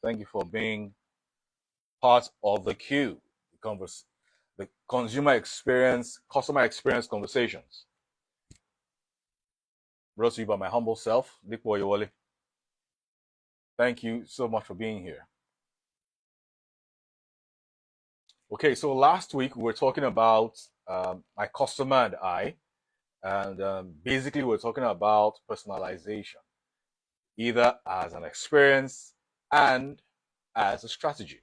Thank you for being part of the queue, the consumer experience, customer experience conversations. Brought to you by my humble self, Dick Boyewale. Thank you so much for being here. Okay, so last week we were talking about my customer and I, and basically we're talking about personalization, either as an experience and as a strategy.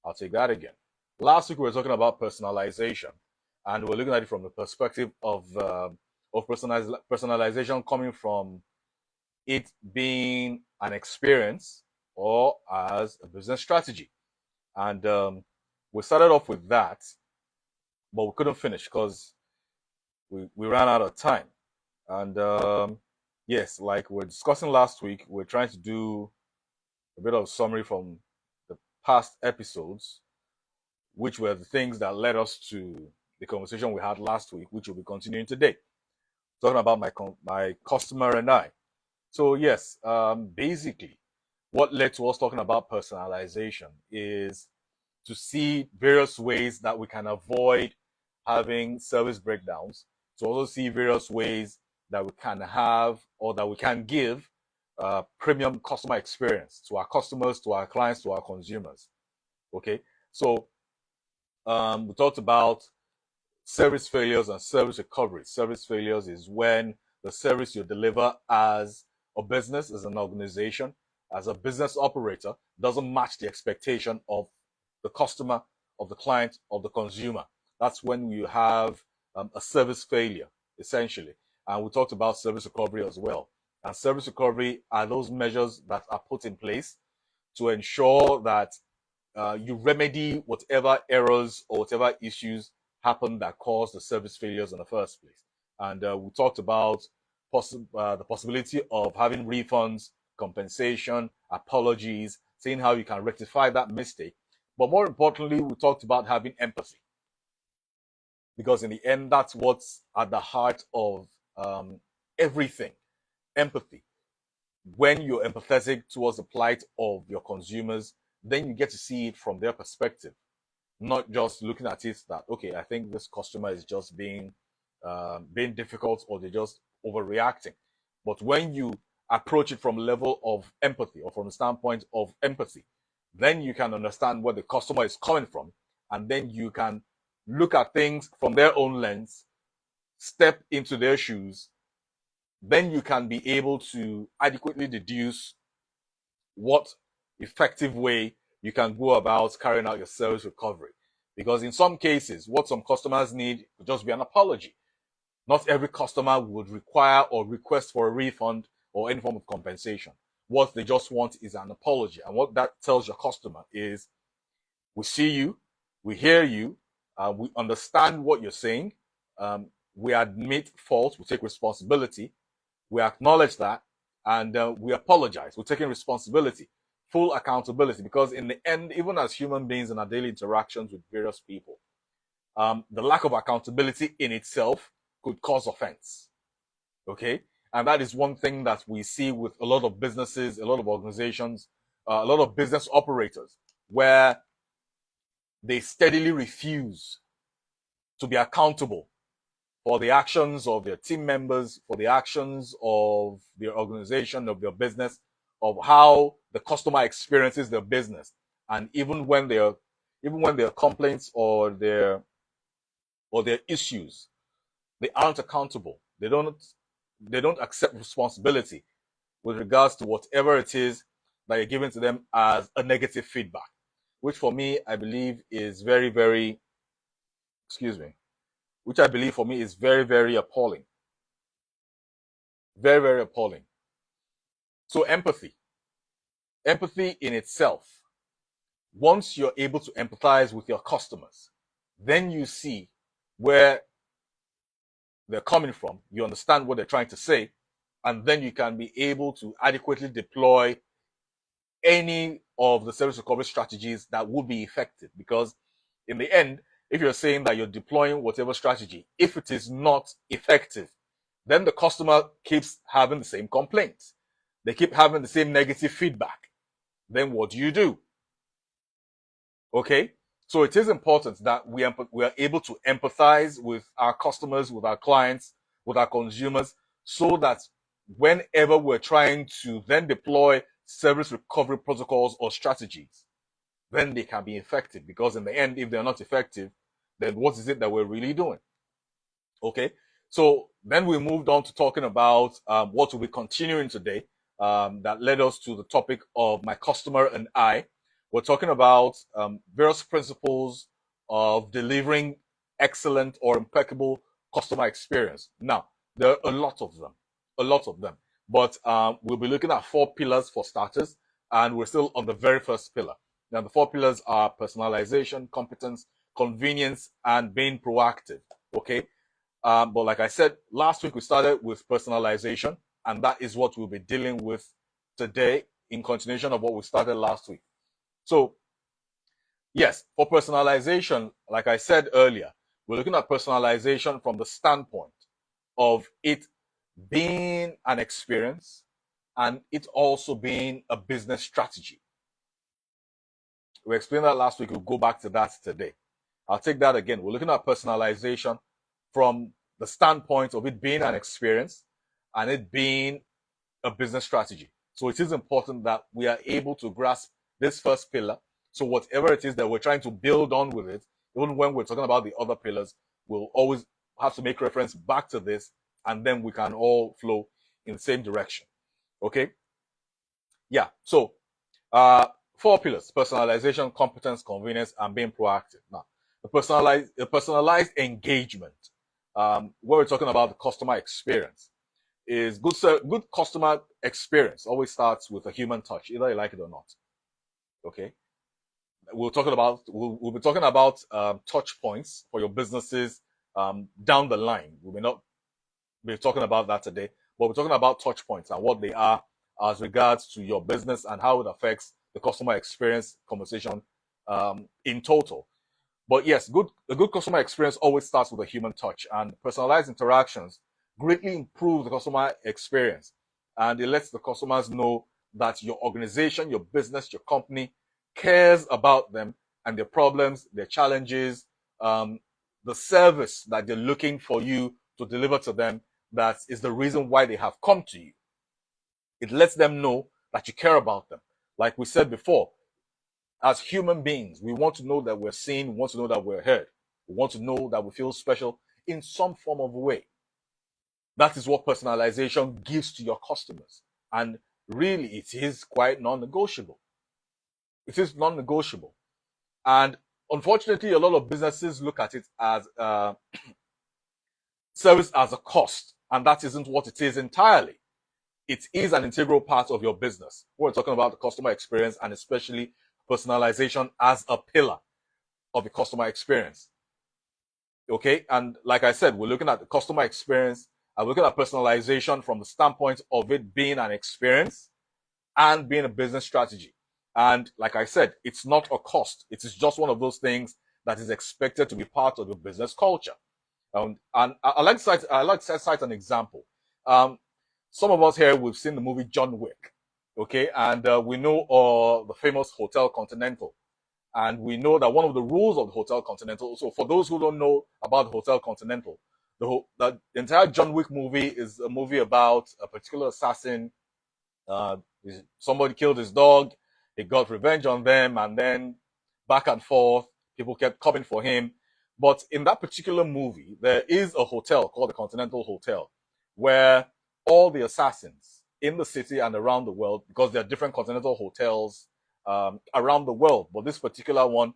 I'll take that again. Last week we were talking about personalization, and we're looking at it from the perspective of personalization coming from it being an experience or as a business strategy. And we started off with that, but we couldn't finish because we ran out of time. And yes, like we were discussing last week, we're trying to do a bit of summary from the past episodes, which were the things that led us to the conversation we had last week, which we'll be continuing today. Talking about my customer and I. So yes, basically, what led to us talking about personalization is to see various ways that we can avoid having service breakdowns, to also see various ways that we can have or that we can give premium customer experience to our customers, to our clients, to our consumers. Okay, so we talked about service failures and service recovery. Service failures is when the service you deliver as a business, as an organization, as a business operator, doesn't match the expectation of the customer, of the client, of the consumer. That's when you have a service failure, essentially. And we talked about service recovery as well. And service recovery are those measures that are put in place to ensure that you remedy whatever errors or whatever issues happen that caused the service failures in the first place. And we talked about the possibility of having refunds, compensation, apologies, seeing how you can rectify that mistake. But more importantly, we talked about having empathy. Because in the end, that's what's at the heart of everything. Empathy. When you're empathetic towards the plight of your consumers, then you get to see it from their perspective, not just looking at it that, okay, I think this customer is just being difficult or they're just overreacting. But when you approach it from a level of empathy or from the standpoint of empathy, then you can understand where the customer is coming from, and then you can look at things from their own lens, step into their shoes, then you can be able to adequately deduce what effective way you can go about carrying out your service recovery. Because in some cases, what some customers need would just be an apology. Not every customer would require or request for a refund or any form of compensation. What they just want is an apology. And what that tells your customer is, we see you, we hear you, we understand what you're saying, we admit fault, we take responsibility, we acknowledge that, and we apologize. We're taking responsibility, full accountability, because in the end, even as human beings in our daily interactions with various people, the lack of accountability in itself could cause offense. Okay? And that is one thing that we see with a lot of businesses, a lot of organizations, a lot of business operators, where they steadily refuse to be accountable for the actions of their team members, for the actions of their organization, of their business, of how the customer experiences their business. And even when there are complaints or their issues, they aren't accountable. They don't accept responsibility with regards to whatever it is that you're giving to them as a negative feedback, which for me, I believe is very, very, which I believe for me is very, very appalling. Very, very appalling. So empathy in itself, once you're able to empathize with your customers, then you see where they're coming from, you understand what they're trying to say, and then you can be able to adequately deploy any of the service recovery strategies that would be effective. Because in the end, if you're saying that you're deploying whatever strategy, if it is not effective, then the customer keeps having the same complaints. They keep having the same negative feedback. then what do? Okay? So it is important that we are able to empathize with our customers, with our clients, with our consumers, so that whenever we're trying to then deploy service recovery protocols or strategies, then they can be effective. Because in the end, if they're not effective, then what is it that we're really doing? Okay, so then we moved on to talking about what we'll be continuing today. That led us to the topic of my customer and I. We're talking about various principles of delivering excellent or impeccable customer experience. Now, there are a lot of them, but we'll be looking at 4 pillars for starters, and we're still on the very first pillar. Now, the 4 pillars are personalization, competence, convenience, and being proactive. Okay, but like I said, last week we started with personalization, and that is what we'll be dealing with today in continuation of what we started last week. So, yes, for personalization, like I said earlier, we're looking at personalization from the standpoint of it being an experience and it also being a business strategy. We explained that last week. We'll go back to that today. I'll take that again. We're looking at personalization from the standpoint of it being an experience and it being a business strategy. So it is important that we are able to grasp this first pillar. So whatever it is that we're trying to build on with it, even when we're talking about the other pillars, we'll always have to make reference back to this, and then we can all flow in the same direction. Okay? Yeah. So 4 pillars: personalization, competence, convenience, and being proactive. Now, the personalized engagement, where we're talking about the customer experience, is good customer experience always starts with a human touch, either you like it or not. Okay, we'll be talking about touch points for your businesses down the line. We may not be talking about that today, but we're talking about touch points and what they are as regards to your business and how it affects the customer experience conversation in total. But yes, a good customer experience always starts with a human touch, and personalized interactions greatly improve the customer experience, and it lets the customers know that your organization, your business, your company cares about them and their problems, their challenges, the service that they're looking for you to deliver to them. That is the reason why they have come to you. It lets them know that you care about them. Like we said before, as human beings, we want to know that we're seen, we want to know that we're heard, we want to know that we feel special in some form of way. That is what personalization gives to your customers. And really, it is quite non-negotiable. It is non-negotiable. And unfortunately, a lot of businesses look at it as service as a cost, and that isn't what it is entirely. It is an integral part of your business. We're talking about the customer experience and especially personalization as a pillar of the customer experience. Okay, and like I said, we're looking at the customer experience and looking at personalization from the standpoint of it being an experience and being a business strategy. And like I said, it's not a cost. It is just one of those things that is expected to be part of your business culture. And I like to cite an example. Some of us here, we've seen the movie John Wick. Okay, and we know the famous Hotel Continental. And we know that one of the rules of the Hotel Continental, so for those who don't know about the Hotel Continental, the entire John Wick movie is a movie about a particular assassin. Somebody killed his dog, he got revenge on them, and then back and forth, people kept coming for him. But in that particular movie, there is a hotel called the Continental Hotel, where all the assassins in the city and around the world, because there are different Continental hotels around the world, but this particular one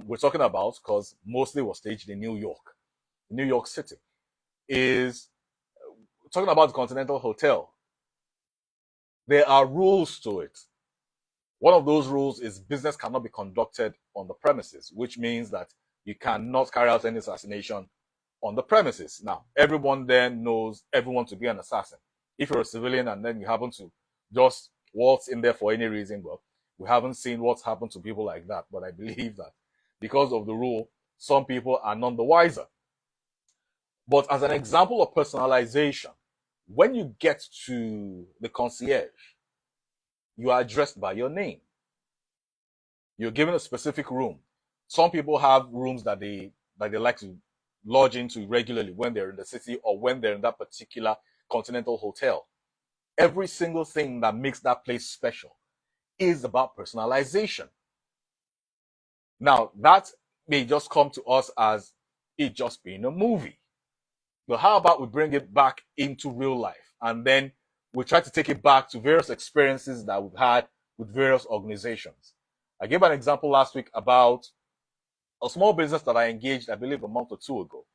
we're talking about, because mostly was staged in New York City, is talking about the Continental Hotel. There are rules to it. One of those rules is business cannot be conducted on the premises, which means that you cannot carry out any assassination on the premises. Now, everyone there knows everyone to be an assassin. If you're a civilian and then you happen to just waltz in there for any reason, well, we haven't seen what's happened to people like that, but I believe that because of the rule, some people are none the wiser. But as an example of personalization, when you get to the concierge, you are addressed by your name. You're given a specific room. Some people have rooms that they like to lodge into regularly when they're in the city or when they're in that particular continental hotel. Every single thing that makes that place special is about personalization. Now, that may just come to us as it just being a movie. But how about we bring it back into real life and then we try to take it back to various experiences that we've had with various organizations. I gave an example last week about a small business that I engaged, I believe, a month or two ago,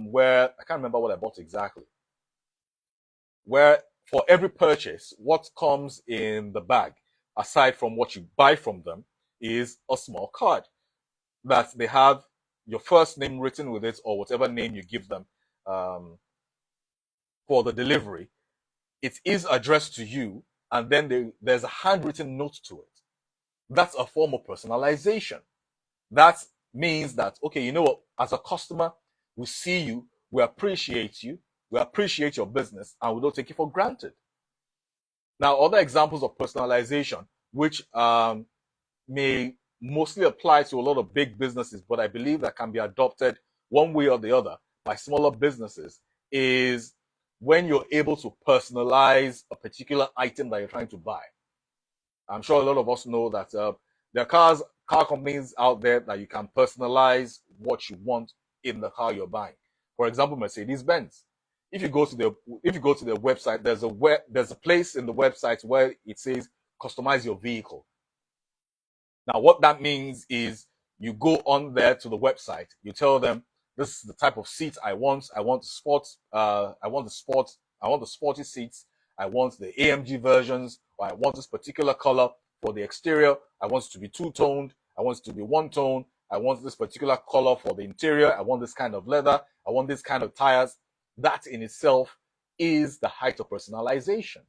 where I can't remember what I bought exactly. Where for every purchase, what comes in the bag, aside from what you buy from them, is a small card that they have your first name written with it or whatever name you give them for the delivery. It is addressed to you, and then there's a handwritten note to it. That's a form of personalization. That means that, okay, you know what, as a customer, we see you, we appreciate your business, and we don't take it for granted. Now, other examples of personalization, which may mostly apply to a lot of big businesses, but I believe that can be adopted one way or the other by smaller businesses, is when you're able to personalize a particular item that you're trying to buy. I'm sure a lot of us know that there are car companies out there that you can personalize what you want in the car you're buying. For example, Mercedes-Benz. If you go to their website, there's a place in the website where it says customize your vehicle. Now, what that means is you go on there to the website, you tell them this is the type of seat I want. I want the sporty seats. I want the AMG versions, or I want this particular color for the exterior. I want it to be two-toned. I want it to be one-tone. I want this particular color for the interior. I want this kind of leather. I want this kind of tires. That in itself is the height of personalization.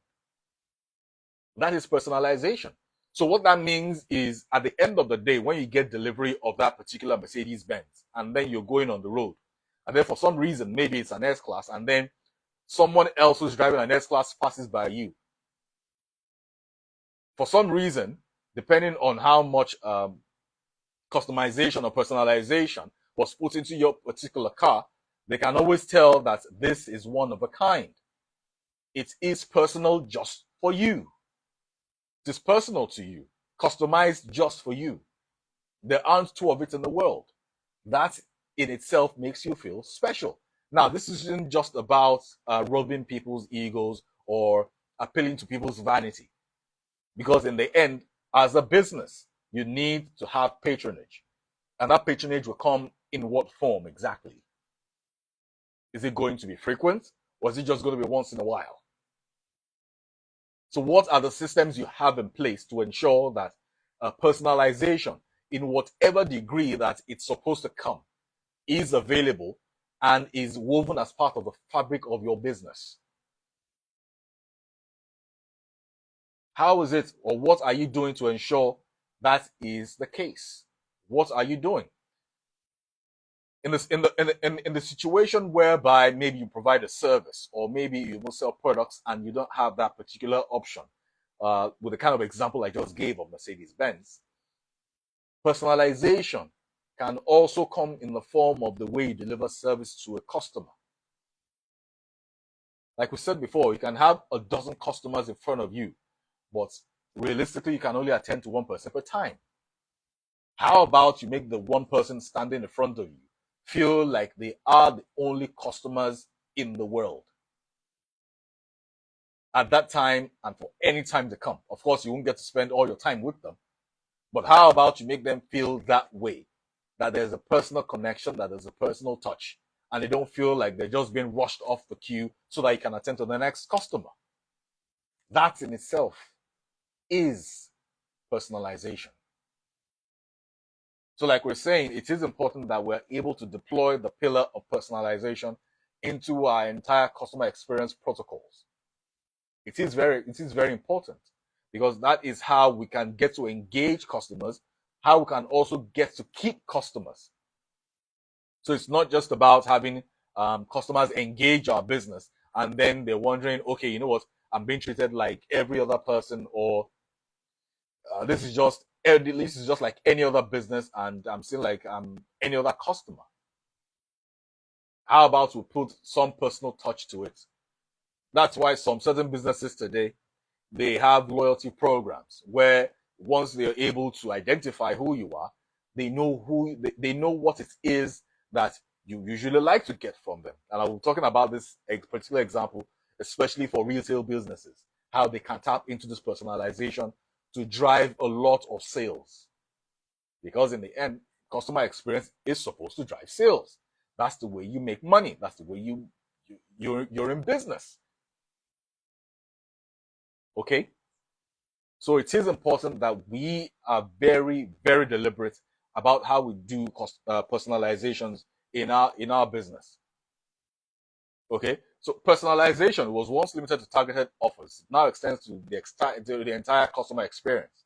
That is personalization. So what that means is at the end of the day, when you get delivery of that particular Mercedes-Benz, and then you're going on the road, and then for some reason, maybe it's an S-Class, and then someone else who's driving an S-Class passes by you. For some reason, depending on how much customization or personalization was put into your particular car, they can always tell that this is one of a kind. It is personal just for you. It is personal to you, customized just for you. There aren't two of it in the world. That in itself makes you feel special. Now, this isn't just about rubbing people's egos or appealing to people's vanity. Because in the end, as a business, you need to have patronage. And that patronage will come in what form exactly? Is it going to be frequent, or is it just going to be once in a while? So what are the systems you have in place to ensure that personalization, in whatever degree that it's supposed to come, is available and is woven as part of the fabric of your business? How is it, or what are you doing to ensure that is the case? What are you doing? In the situation whereby maybe you provide a service, or maybe you will sell products and you don't have that particular option, with the kind of example I just gave of Mercedes-Benz, personalization can also come in the form of the way you deliver service to a customer. Like we said before, you can have a dozen customers in front of you, but realistically, you can only attend to one person per time. How about you make the one person standing in front of you feel like they are the only customers in the world at that time and for any time to come? Of course, you won't get to spend all your time with them, but how about you make them feel that way, that there's a personal connection, that there's a personal touch, and they don't feel like they're just being rushed off the queue so that you can attend to the next customer? That in itself is personalization. So like we're saying, it is important that we're able to deploy the pillar of personalization into our entire customer experience protocols. It is very important, because that is how we can get to engage customers, how we can also get to keep customers. So it's not just about having customers engage our business and then they're wondering, okay, you know what, I'm being treated like every other person, or this is just This is just like any other business, and I'm seeing like any other customer. How about we put some personal touch to it? That's why some certain businesses today, they have loyalty programs where once they're able to identify who you are, they know they know what it is that you usually like to get from them. And I was talking about this particular example, especially for retail businesses, how they can tap into this personalization to drive a lot of sales. Because in the end, customer experience is supposed to drive sales. That's the way you make money. That's the way you're in business. Okay? So it is important that we are very, very deliberate about how we do personalizations in our business. Okay, so personalization was once limited to targeted offers, now extends to the entire customer experience,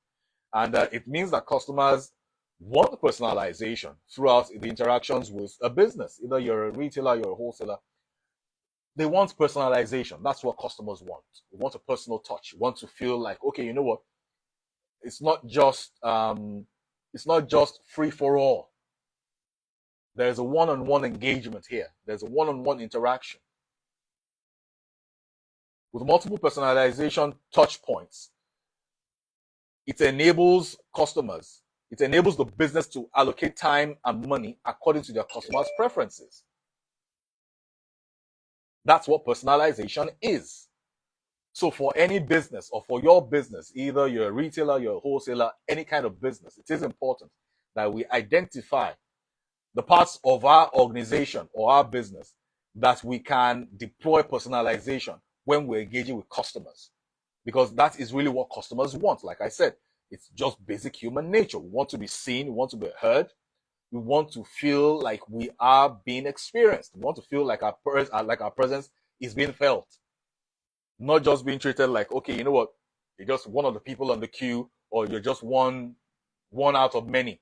and it means that customers want personalization throughout the interactions with a business. Either you're a retailer, you're a wholesaler, they want personalization. That's what customers want. They want a personal touch. You want to feel like, okay, you know what? It's not just free for all. There's a one-on-one engagement here. There's a one-on-one interaction with multiple personalization touch points. It enables customers. It enables the business to allocate time and money according to their customers' preferences. That's what personalization is. So for any business, or for your business, either you're a retailer, you're a wholesaler, any kind of business, it is important that we identify the parts of our organization or our business that we can deploy personalization when we're engaging with customers. Because that is really what customers want. Like I said, it's just basic human nature. We want to be seen, we want to be heard, we want to feel like we are being experienced. We want to feel like our presence is being felt. Not just being treated like, okay, you know what, you're just one of the people on the queue, or you're just one out of many.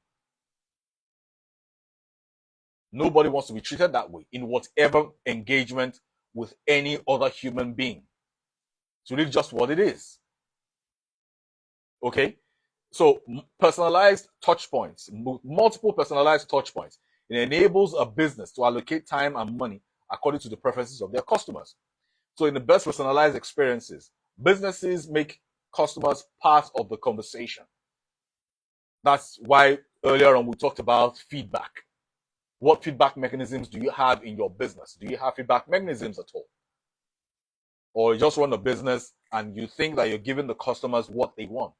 Nobody wants to be treated that way in whatever engagement with any other human being. It's really just what it is. Okay? So personalized touch points, multiple personalized touch points, it enables a business to allocate time and money according to the preferences of their customers. So in the best personalized experiences, businesses make customers part of the conversation. That's why earlier on we talked about feedback. What feedback mechanisms do you have in your business? Do you have feedback mechanisms at all? Or you just run a business and you think that you're giving the customers what they want?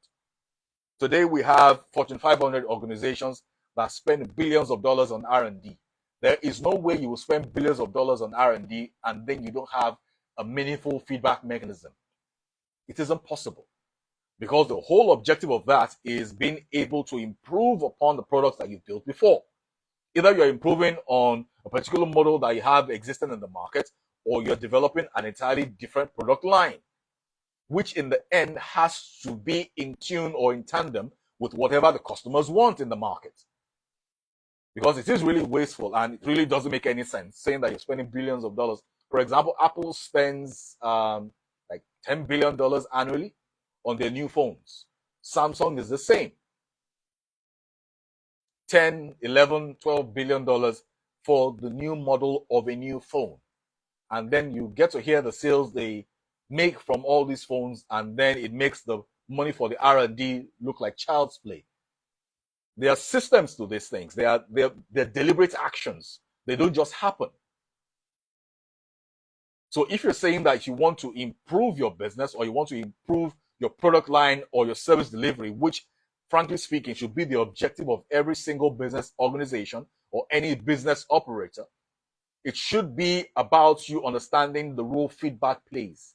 Today we have Fortune 500 organizations that spend billions of dollars on R&D. There is no way you will spend billions of dollars on R&D and then you don't have a meaningful feedback mechanism. It isn't possible, because the whole objective of that is being able to improve upon the products that you've built before. Either you're improving on a particular model that you have existing in the market, or you're developing an entirely different product line, which in the end has to be in tune or in tandem with whatever the customers want in the market. Because it is really wasteful and it really doesn't make any sense saying that you're spending billions of dollars. For example, Apple spends like $10 billion annually on their new phones. Samsung is the same. 10, 11, 12 billion dollars for the new model of a new phone. And then you get to hear the sales they make from all these phones, and then it makes the money for the R&D look like child's play. There are systems to these things. They're deliberate actions. They don't just happen. So if you're saying that you want to improve your business, or you want to improve your product line or your service delivery, which frankly speaking should be the objective of every single business organization or any business operator, it should be about you understanding the role feedback plays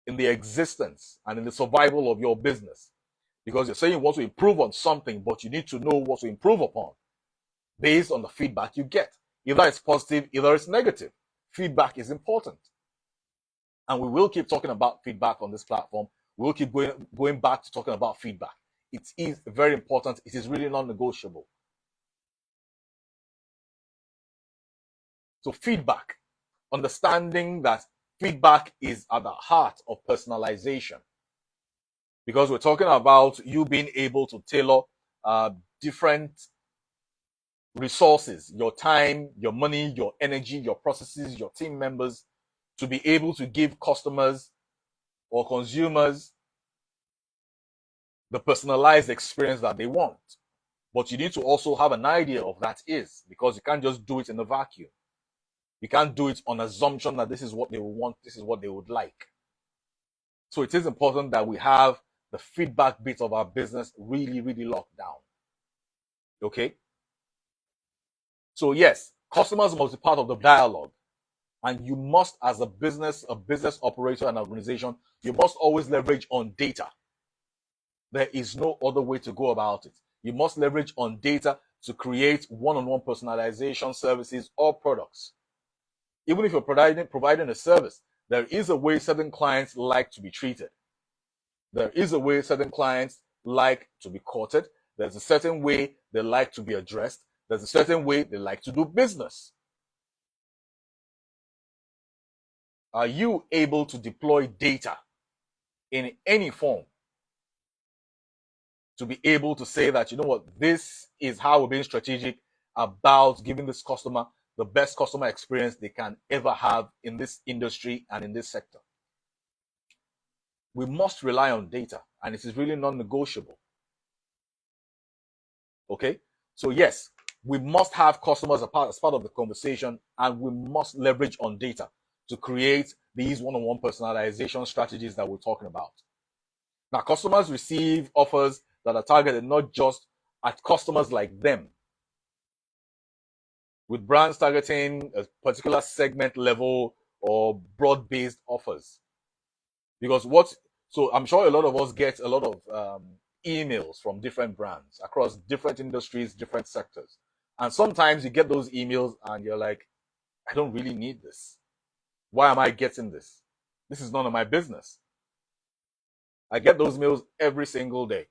in the existence and in the survival of your business. Because you're saying you want to improve on something, but you need to know what to improve upon based on the feedback you get. Either it's positive, either it's negative. Feedback is important. And we will keep talking about feedback on this platform. We will keep going back to talking about feedback. It is very important. It is really non-negotiable. So feedback, understanding that feedback is at the heart of personalization. because we're talking about you being able to tailor different resources, your time, your money, your energy, your processes, your team members, to be able to give customers or consumers the personalized experience that they want. But you need to also have an idea of that is, because you can't just do it in a vacuum. You can't do it on assumption that this is what they want, this is what they would like. So it is important that we have the feedback bit of our business really, really locked down. Okay? So yes, customers must be part of the dialogue. And you must, as a business operator and organization, you must always leverage on data. There is no other way to go about it. You must leverage on data to create one-on-one personalization services or products. Even if you're providing a service, there is a way certain clients like to be treated. There is a way certain clients like to be courted. There's a certain way they like to be addressed. There's a certain way they like to do business. Are you able to deploy data in any form to be able to say that, you know what, this is how we're being strategic about giving this customer the best customer experience they can ever have in this industry and in this sector? We must rely on data, and it is really non-negotiable. Okay? So yes, we must have customers as part of the conversation, and we must leverage on data to create these one-on-one personalization strategies that we're talking about. Now, customers receive offers that are targeted not just at customers like them, with brands targeting a particular segment level or broad-based offers. Because so I'm sure a lot of us get a lot of emails from different brands across different industries, different sectors. And sometimes you get those emails and you're like, I don't really need this. Why am I getting this? This is none of my business. I get those mails every single day.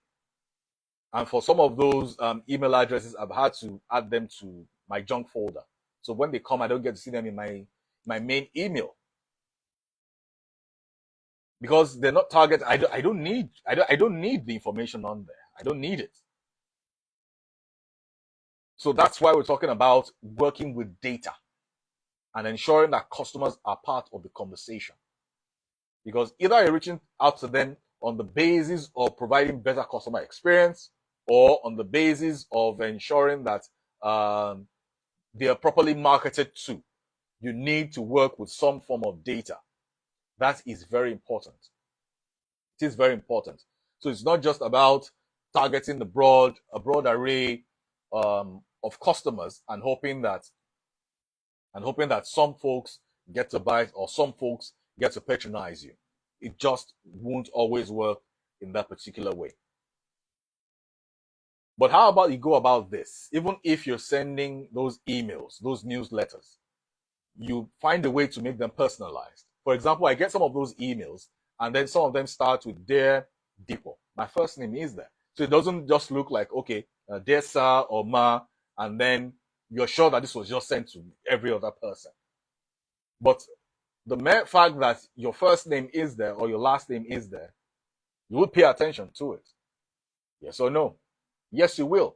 And for some of those email addresses, I've had to add them to my junk folder. So when they come, I don't get to see them in my main email. Because they're not targeted. I don't need the information on there. I don't need it. So that's why we're talking about working with data and ensuring that customers are part of the conversation. Because either you're reaching out to them on the basis of providing better customer experience, or on the basis of ensuring that they are properly marketed to. You need to work with some form of data. That is very important. It is very important. So it's not just about targeting a broad array of customers and hoping that some folks get to buy it or some folks get to patronize you. It just won't always work in that particular way. But how about you go about this? Even if you're sending those emails, those newsletters, you find a way to make them personalized. For example, I get some of those emails, and then some of them start with Dear Dipo. My first name is there. So it doesn't just look like, okay, Dear Sir or Ma, and then you're sure that this was just sent to every other person. But the mere fact that your first name is there or your last name is there, you will pay attention to it. Yes or no? Yes, you will.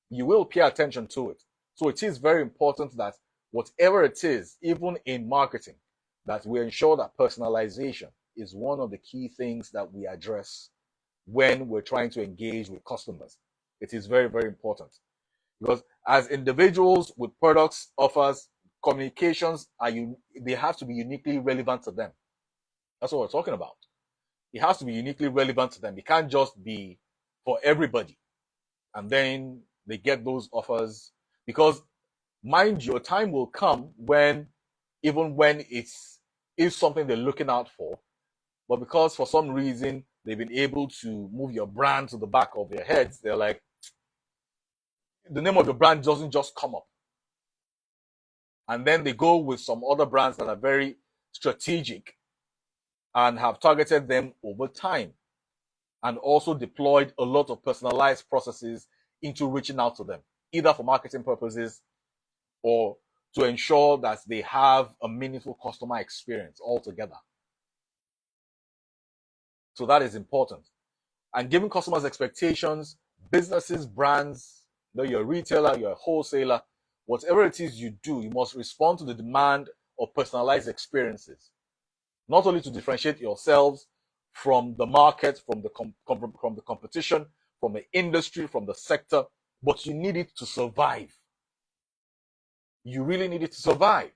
You will pay attention to it. So it is very important that whatever it is, even in marketing, that we ensure that personalization is one of the key things that we address when we're trying to engage with customers. It is very, very important. Because as individuals with products, offers, communications, they have to be uniquely relevant to them. That's what we're talking about. It has to be uniquely relevant to them. It can't just be for everybody. And then they get those offers. Because mind you, a time will come when, even when it's something they're looking out for, but because for some reason they've been able to move your brand to the back of their heads, they're like, the name of your brand doesn't just come up. And then they go with some other brands that are very strategic and have targeted them over time, and also deployed a lot of personalized processes into reaching out to them, either for marketing purposes or to ensure that they have a meaningful customer experience altogether. So that is important. And giving customers expectations, businesses, brands, you're a retailer, you're a wholesaler, whatever it is you do, you must respond to the demand of personalized experiences, not only to differentiate yourselves from the market, from the competition, from the industry, from the sector, but you need it to survive. You really need it to survive.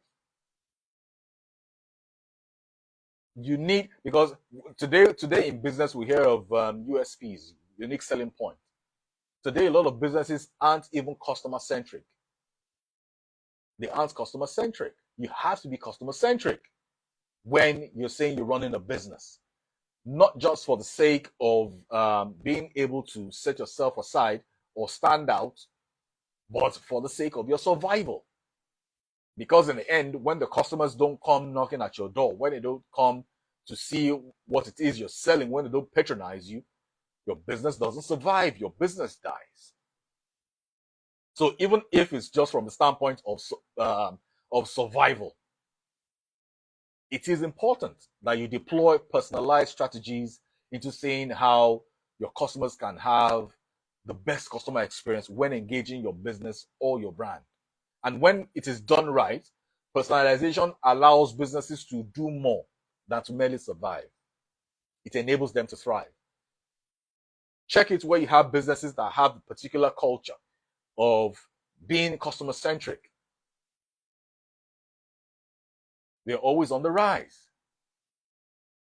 You need, because today in business we hear of USPs, unique selling point. Today a lot of businesses aren't even customer centric. They aren't customer centric. You have to be customer centric when you're saying you're running a business, not just for the sake of being able to set yourself aside or stand out, but for the sake of your survival. Because in the end, when the customers don't come knocking at your door, when they don't come to see what it is you're selling, when they don't patronize you, your business doesn't survive. Your business dies. So even if it's just from the standpoint of survival, it is important that you deploy personalized strategies into seeing how your customers can have the best customer experience when engaging your business or your brand. And when it is done right, personalization allows businesses to do more than to merely survive. It enables them to thrive. Check it where you have businesses that have a particular culture of being customer centric. They're always on the rise.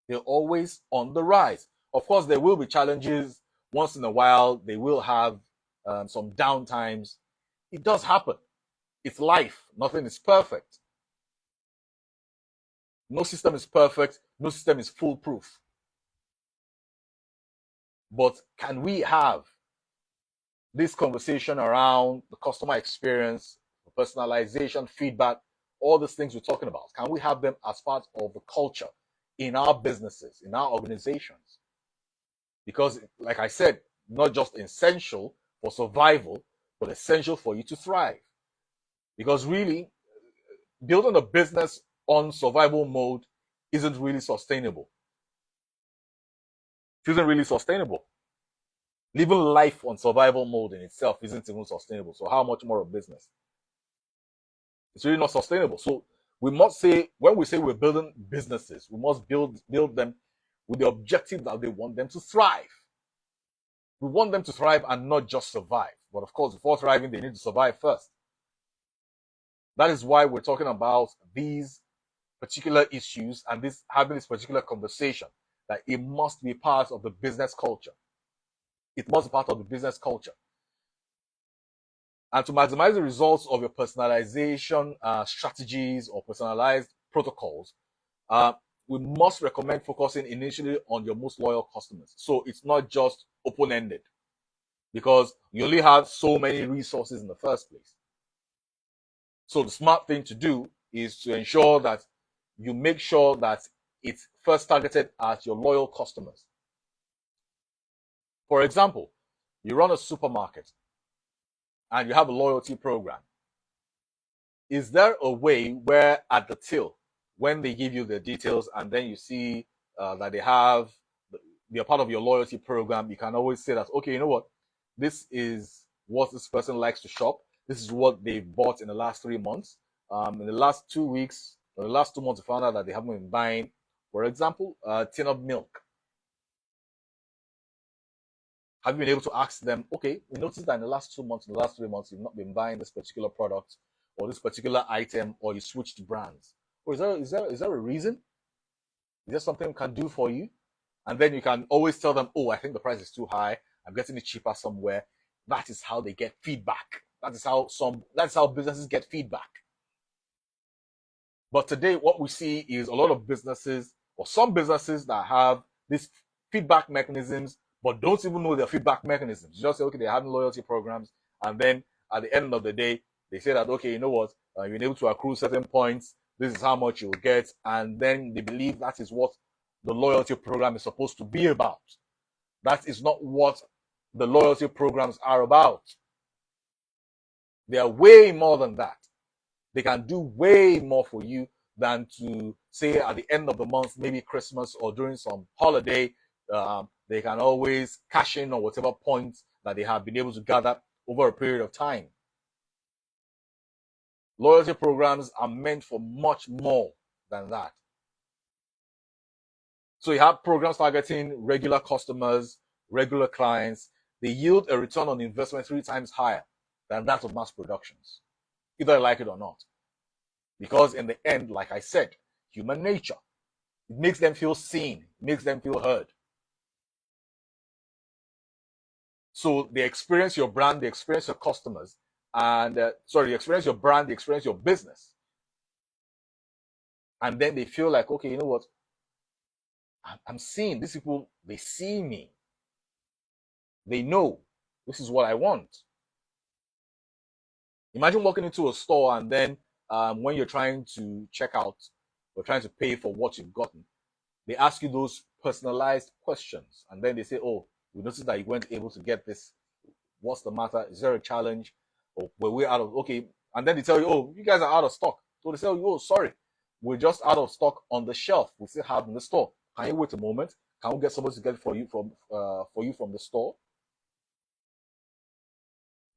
They're always on the rise. Of course, there will be challenges. Once in a while, they will have some downtimes. It does happen. It's life. Nothing is perfect. No system is perfect. No system is foolproof. But can we have this conversation around the customer experience, personalization, feedback, all these things we're talking about? Can we have them as part of the culture in our businesses, in our organizations? Because, like I said, not just essential for survival, but essential for you to thrive. Because really, building a business on survival mode isn't really sustainable. It isn't really sustainable. Living life on survival mode in itself isn't even sustainable. So how much more of business? It's really not sustainable. So we must say, when we say we're building businesses, we must build them with the objective that they want them to thrive. We want them to thrive and not just survive. But of course, before thriving, they need to survive first. That is why we're talking about these particular issues and having this particular conversation, that it must be part of the business culture. It must be part of the business culture. And to maximize the results of your personalization strategies or personalized protocols, we must recommend focusing initially on your most loyal customers. So it's not just open-ended, because you only have so many resources in the first place. So the smart thing to do is to ensure that you make sure that it's first targeted at your loyal customers. For example, you run a supermarket and you have a loyalty program. Is there a way where at the till, when they give you the details and then you see that they're part of your loyalty program, you can always say that, okay, you know what? This is what this person likes to shop. This is what they bought in the last 3 months. In the last 2 weeks, or the last 2 months, we found out that they haven't been buying, for example, a tin of milk. Have you been able to ask them, okay, we noticed that in the last 2 months, in the last 3 months, you've not been buying this particular product or this particular item, or you switched brands? Or is there a reason? Is there something we can do for you? And then you can always tell them, oh, I think the price is too high. I'm getting it cheaper somewhere. That is how they get feedback. That's how businesses get feedback. But today, what we see is a lot of businesses, or some businesses, that have these feedback mechanisms, but don't even know their feedback mechanisms. You just say, okay, they're having loyalty programs, and then at the end of the day, they say that, okay, you know what, you're able to accrue certain points. This is how much you'll get, and then they believe that is what the loyalty program is supposed to be about. That is not what the loyalty programs are about. They are way more than that. They can do way more for you than to say at the end of the month, maybe Christmas or during some holiday, they can always cash in on whatever points that they have been able to gather over a period of time. Loyalty programs are meant for much more than that. So you have programs targeting regular customers, regular clients. They yield a return on investment 3 times higher than that of mass productions, either you like it or not. Because in the end, like I said, human nature, it makes them feel seen, it makes them feel heard. So they experience your brand, they experience your customers, and they experience your brand, they experience your business. And then they feel like, okay, you know what? I'm seeing these people, they see me. They know this is what I want. Imagine walking into a store and then when you're trying to check out or trying to pay for what you've gotten, they ask you those personalized questions. And then they say, oh, we noticed that you weren't able to get this. What's the matter? Is there a challenge? Or were we out of, okay. And then they tell you, oh, you guys are out of stock. So they say, oh, sorry, we're just out of stock on the shelf. We still have in the store. Can you wait a moment? Can we get somebody to get it for you from the store?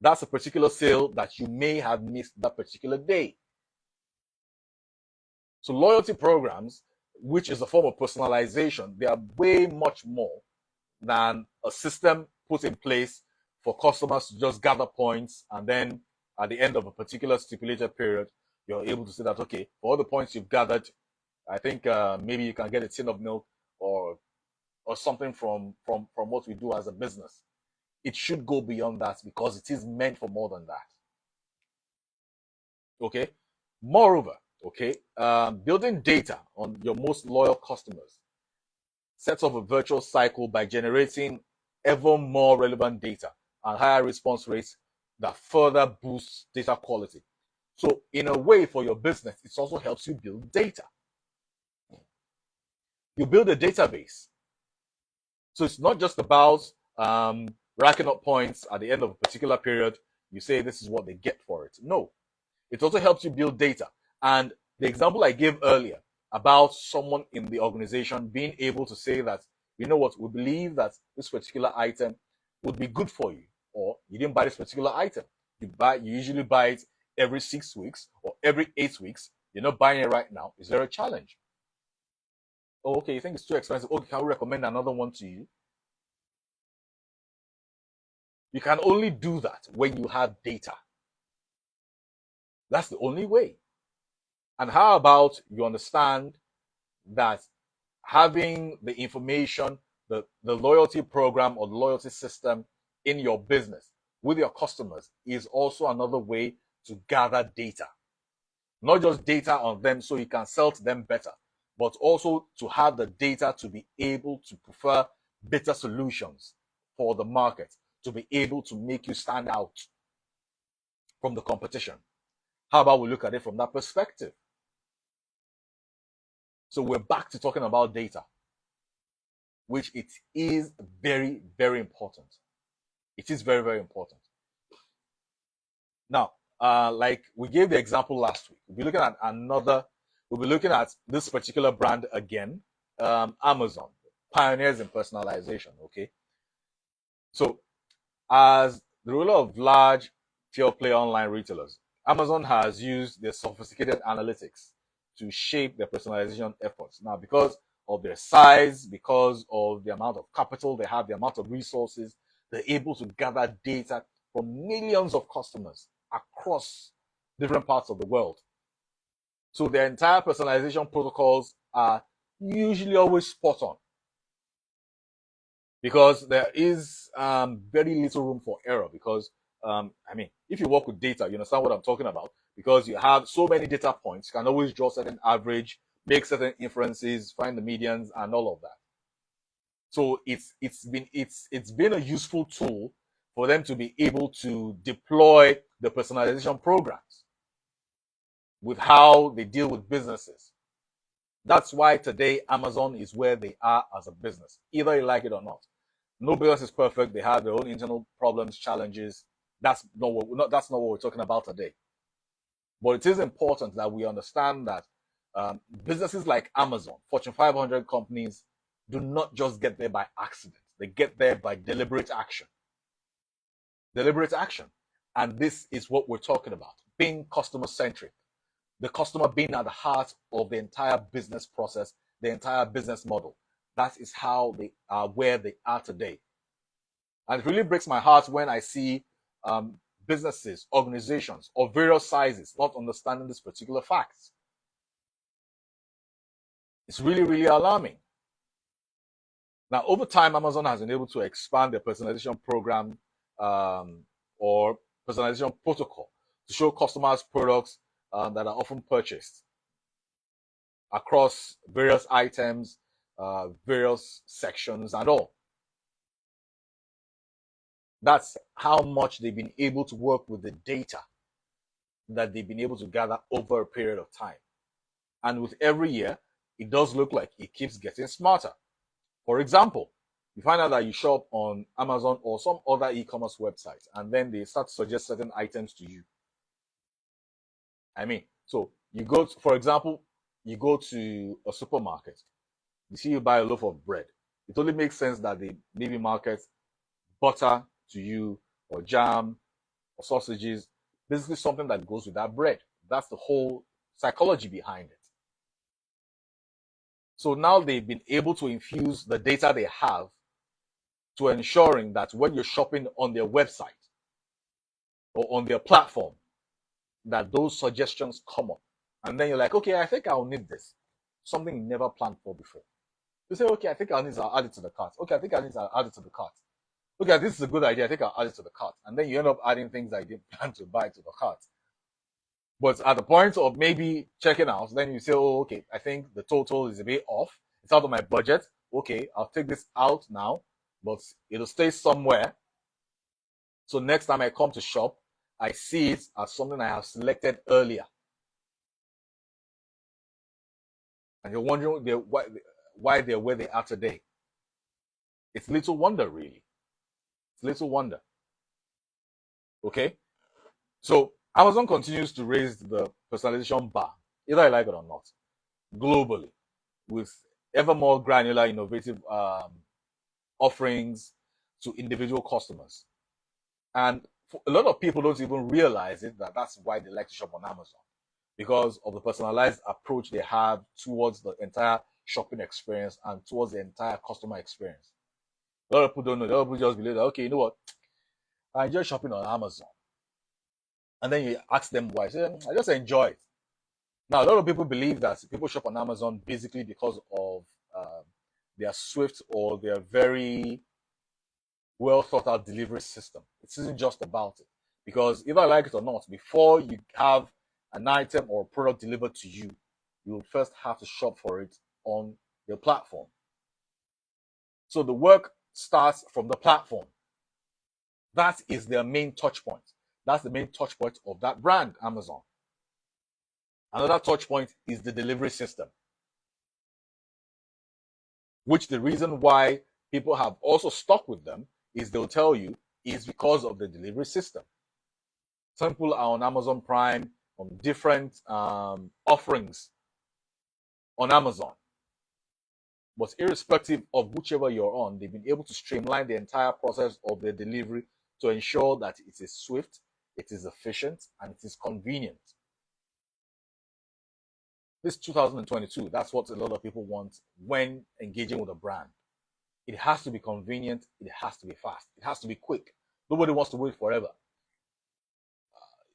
That's a particular sale that you may have missed that particular day. So loyalty programs, which is a form of personalization, they are way much more than a system put in place for customers to just gather points, and then at the end of a particular stipulated period, you're able to say that, okay, for all the points you've gathered, I think maybe you can get a tin of milk or something from what we do as a business. It should go beyond that because it is meant for more than that. Okay. Moreover, okay, building data on your most loyal customers sets off a virtual cycle by generating ever more relevant data and higher response rates that further boosts data quality. So in a way, for your business, it also helps you build data. You build a database. So it's not just about racking up points at the end of a particular period. You say this is what they get for it. No, it also helps you build data. And the example I gave earlier about someone in the organization being able to say that, you know what, we believe that this particular item would be good for you, or you didn't buy this particular item. You usually buy it every 6 weeks or every 8 weeks. You're not buying it right now. Is there a challenge? Oh, okay, you think it's too expensive. Okay, can we recommend another one to you? You can only do that when you have data. That's the only way. And how about you understand that having the information, the loyalty program or the loyalty system in your business with your customers is also another way to gather data. Not just data on them so you can sell to them better, but also to have the data to be able to prefer better solutions for the market, to be able to make you stand out from the competition. How about we look at it from that perspective? So we're back to talking about data, which it is very, very important. It is very, very important. Now, like we gave the example last week, we'll be looking at this particular brand again, Amazon, pioneers in personalization, okay? So as the ruler of large pure play online retailers, Amazon has used their sophisticated analytics to shape their personalization efforts. Now, because of their size, because of the amount of capital they have, the amount of resources, they're able to gather data from millions of customers across different parts of the world. So their entire personalization protocols are usually always spot on because there is very little room for error. Because if you work with data, you understand what I'm talking about. Because you have so many data points, you can always draw certain average, make certain inferences, find the medians, and all of that. So it's been a useful tool for them to be able to deploy the personalization programs with how they deal with businesses. That's why today Amazon is where they are as a business, either you like it or not. No business is perfect. They have their own internal problems, challenges. That's not what we're talking about today. But it is important that we understand that businesses like Amazon, Fortune 500 companies, do not just get there by accident. They get there by deliberate action. Deliberate action. And this is what we're talking about, being customer centric. The customer being at the heart of the entire business process, the entire business model. That is how they are where they are today. And it really breaks my heart when I see businesses, organizations of various sizes not understanding this particular facts. It's really, really alarming. Now, over time, Amazon has been able to expand their personalization program or personalization protocol to show customers products that are often purchased across various items, various sections, and all. That's how much they've been able to work with the data that they've been able to gather over a period of time. And with every year, it does look like it keeps getting smarter. For example, you find out that you shop on Amazon or some other e-commerce website, and then they start to suggest certain items to you. I mean, so you go to, for example, you go to a supermarket, you see you buy a loaf of bread. It only makes sense that they maybe market butter to you, or jam, or sausages, basically something that goes with that bread. That's the whole psychology behind it. So now they've been able to infuse the data they have to ensuring that when you're shopping on their website or on their platform, that those suggestions come up. And then you're like, okay, I think I'll need this. Something you never planned for before. You say, okay, I think I'll add it to the cart. Okay, I think I need to add it to the cart. Okay, this is a good idea. I think I'll add it to the cart. And then you end up adding things I didn't plan to buy to the cart. But at the point of maybe checking out, then you say, oh, okay, I think the total is a bit off. It's out of my budget. Okay, I'll take this out now, but it'll stay somewhere. So next time I come to shop, I see it as something I have selected earlier. And you're wondering why they're where they are today. It's little wonder, really. It's little wonder. Okay? So Amazon continues to raise the personalization bar, either I like it or not, globally, with ever more granular, innovative offerings to individual customers. And a lot of people don't even realize it, that's why they like to shop on Amazon, because of the personalized approach they have towards the entire shopping experience and towards the entire customer experience. A lot of people don't know. A lot of people just believe that, okay, you know what, I enjoy shopping on Amazon. And then you ask them why. Say, I just enjoy it. Now, a lot of people believe that people shop on Amazon basically because of their swift or their very well thought out delivery system. It isn't just about it. Because either I like it or not, before you have an item or a product delivered to you, you will first have to shop for it on your platform. So the work starts from the platform. That is their main touch point. That's the main touch point of that brand, Amazon. Another touch point is the delivery system, which the reason why people have also stuck with them is they'll tell you is because of the delivery system. Some people are on Amazon Prime, on different offerings on Amazon. But irrespective of whichever you're on, they've been able to streamline the entire process of their delivery to ensure that it is swift, it is efficient, and it is convenient. This 2022, that's what a lot of people want when engaging with a brand. It has to be convenient, it has to be fast, it has to be quick. Nobody wants to wait forever.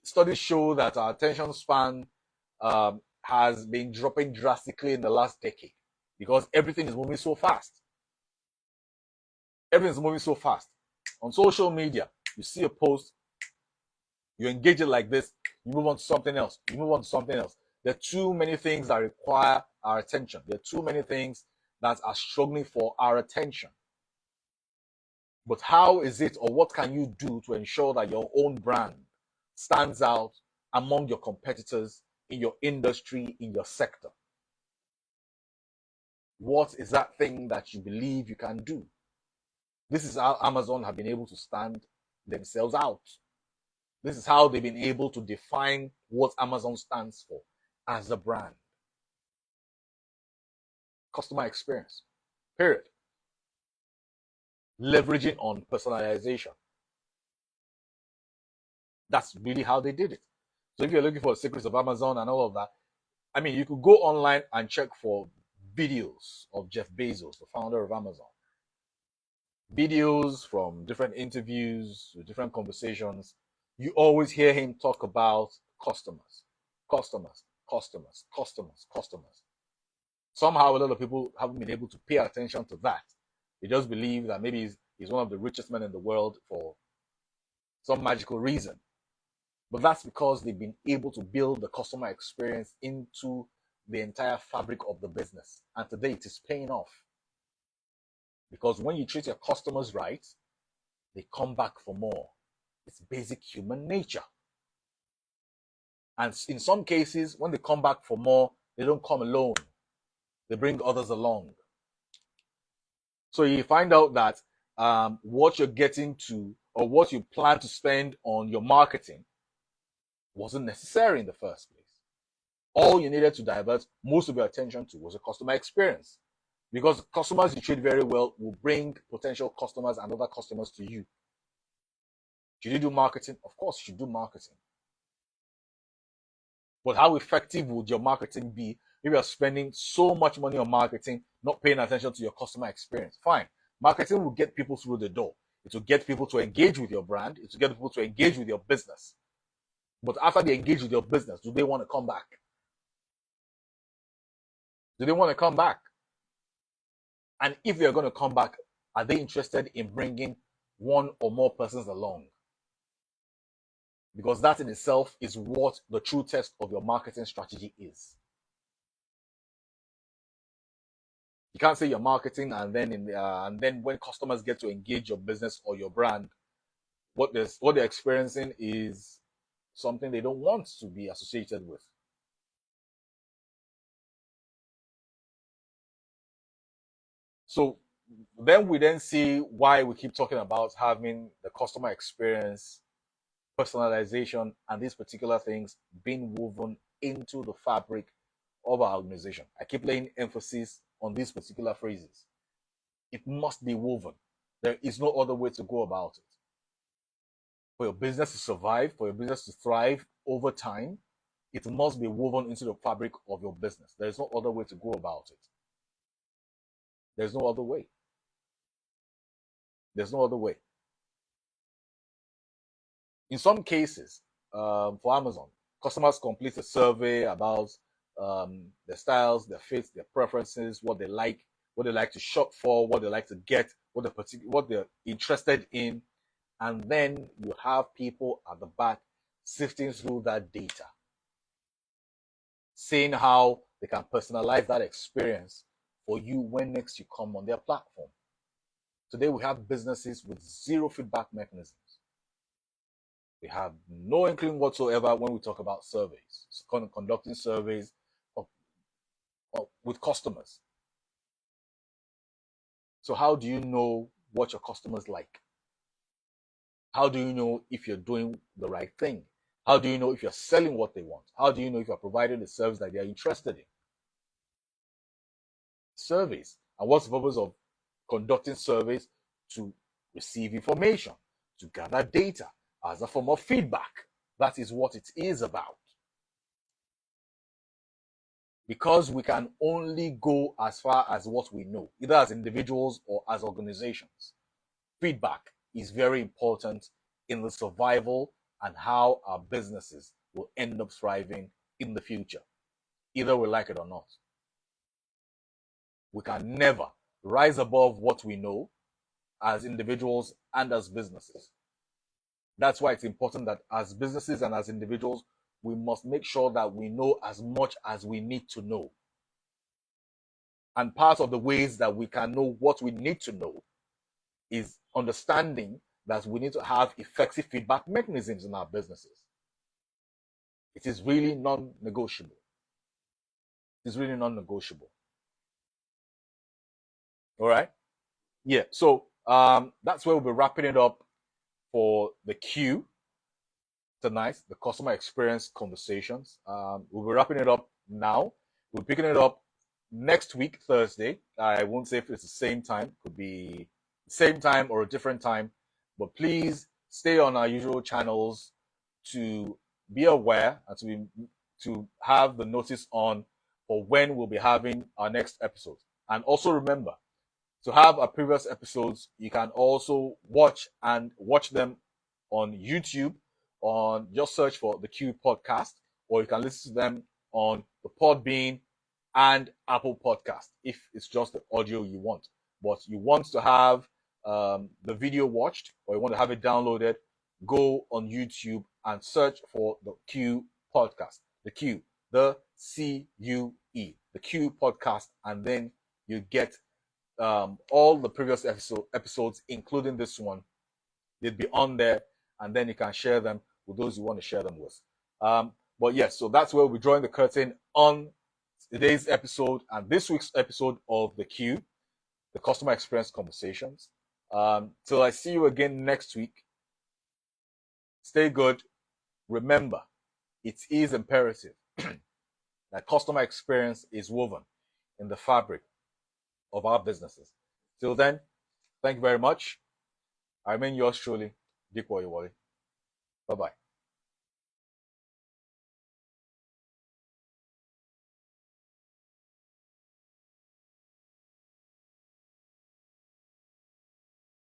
Studies show that our attention span has been dropping drastically in the last decade because everything is moving so fast. Everything is moving so fast. On social media, you see a post, you engage it like this, you move on to something else, you move on to something else. There are too many things that require our attention. There are too many things that are struggling for our attention. But how is it, or what can you do to ensure that your own brand stands out among your competitors in your industry, in your sector? What is that thing that you believe you can do? This is how Amazon have been able to stand themselves out. This is how they've been able to define what Amazon stands for as a brand. Customer experience. Period. leveraging on personalization. That's really how they did it. So if you're looking for the secrets of Amazon and all of that, I mean, you could go online and check for videos of Jeff Bezos, the founder of Amazon. Videos from different interviews, different conversations. You always hear him talk about customers, customers, customers, customers, customers. Somehow, a lot of people haven't been able to pay attention to that. They just believe that maybe he's one of the richest men in the world for some magical reason. But that's because they've been able to build the customer experience into the entire fabric of the business. And today it is paying off. Because when you treat your customers right, they come back for more. It's basic human nature. And in some cases, when they come back for more, they don't come alone. They bring others along. So you find out that what you're getting to, or what you plan to spend on your marketing, wasn't necessary in the first place. All you needed to divert most of your attention to was a customer experience. Because customers you treat very well will bring potential customers and other customers to you. Should you do marketing? Of course, you should do marketing. But how effective would your marketing be if you're spending so much money on marketing, not paying attention to your customer experience? Fine. Marketing will get people through the door. It will get people to engage with your brand. It will get people to engage with your business. But after they engage with your business, do they want to come back? Do they want to come back? And if they're going to come back, are they interested in bringing one or more persons along? Because that in itself is what the true test of your marketing strategy is. You can't say you're marketing and then when customers get to engage your business or your brand, what they're experiencing is something they don't want to be associated with. So then we see why we keep talking about having the customer experience, personalization, and these particular things being woven into the fabric of our organization. I keep laying emphasis on these particular phrases. It must be woven. There is no other way to go about it. For your business to survive, for your business to thrive over time, it must be woven into the fabric of your business. There is no other way to go about it. There's no other way. There's no other way. In some cases, for Amazon, customers complete a survey about their styles, their fits, their preferences, what they like to shop for, what they like to get, what they're interested in, and then you have people at the back sifting through that data, seeing how they can personalize that experience for you when next you come on their platform. Today we have businesses with zero feedback mechanisms. We have no inkling whatsoever when we talk about surveys, conducting surveys with customers. So how do you know what your customers like? How do you know if you're doing the right thing? How do you know if you're selling what they want? How do you know if you're providing the service that they're interested in? Surveys. And what's the purpose of conducting surveys? To receive information, to gather data as a form of feedback. That is what it is about. Because we can only go as far as what we know, either as individuals or as organizations. Feedback is very important in the survival and how our businesses will end up thriving in the future, either we like it or not. We can never rise above what we know as individuals and as businesses. That's why it's important that as businesses and as individuals, we must make sure that we know as much as we need to know. And part of the ways that we can know what we need to know is understanding that we need to have effective feedback mechanisms in our businesses. It is really non-negotiable. It is really non-negotiable. All right? Yeah, so that's where we'll be wrapping it up for the Q tonight, the customer experience conversations. We'll be wrapping it up now. We're picking it up next week, Thursday. I won't say if it's the same time. Could be same time or a different time. But please stay on our usual channels to be aware and to have the notice on for when we'll be having our next episode. And also remember to have our previous episodes. You can also watch them on YouTube. On just search for the Q Podcast, or you can listen to them on the Podbean and Apple Podcast if it's just the audio you want. But you want to have the video watched, or you want to have it downloaded, go on YouTube and search for the Q Podcast. The Q, the CUE, the Q Podcast, and then you get all the previous episodes, including this one. They'd be on there, and then you can share them with those you want to share them with. But yes, so that's where we're drawing the curtain on today's episode and this week's episode of the Q, the Customer Experience Conversations. Till I see you again next week, stay good. Remember, it is imperative that customer experience is woven in the fabric of our businesses. Till then, thank you very much. I remain yours truly, Dick Woyewole. Bye-bye.